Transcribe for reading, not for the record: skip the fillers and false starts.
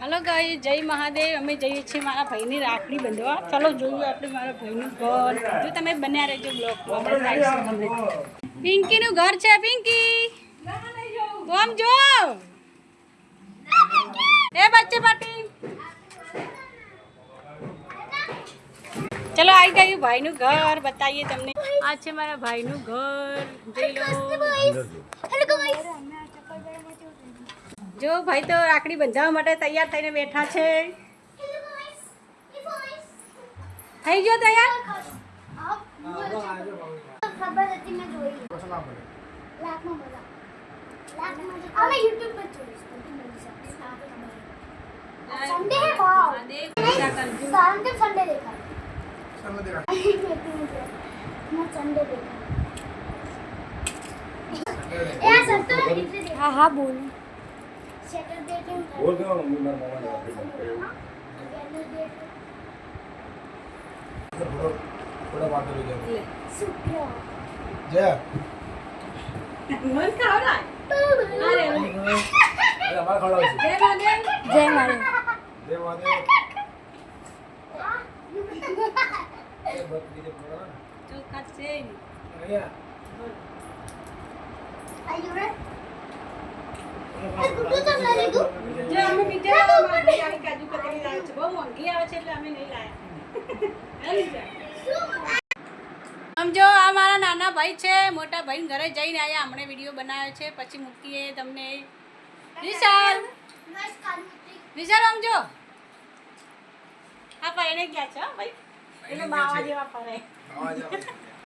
Hello guys, जय महादेव। अमे जઈએ છીએ મારા ભાઈની રાખડી બંધવા। ચલો જોઈએ આપણે મારા ભાઈનું ઘર। જો તમે બન્યા રહેજો બ્લોગમાં, બતાવીશું તમને। પિંકીનું ઘર છે। પિંકી તો આમ જો એ બચ્ચે પાટી। चलो आई गई भाईનું ઘર બતાવીએ તમને। આ છે મારા ભાઈનું ઘર, જોઈ લો। જો ભાઈ તો રાખડી બંધાવવા માટે તૈયાર થઈને બેઠા છે। થઈ ગયો તૈયાર? ખબર હતી મેં જોઈ લાખમાં બધા અમે YouTube પર જોઈશું संडे है वाओ संडे देखा मैं संडे देखा यार सब तो हां हां बोल सैटरडे बोल क्या मेरा मामा ने थोड़ा बात हो जाए सुप्रिया जय मन खाओ ना अरे हमारा खड़ा हो जय महादेव जय महादेव जय महादेव ये बकरी के थोड़ा ना जो कट से भैया आयु रे गुड्डू तो ले दो जो हम बीते मारी आई काजू कतरी लाए છે બહુ મોંઘી આવે છે એટલે અમે નહીં લાયા સમજો। આ મારા નાના ભાઈ છે, મોટા ભાઈ ઘરે જઈને આયા, હમણે વિડિયો બનાવ્યો છે, પછી મૂકીએ તમને। વિશાલ વિશાલ સમજો આ પાઈને ગયા છે ભાઈ, એટલે બાવા જેવા ફરે।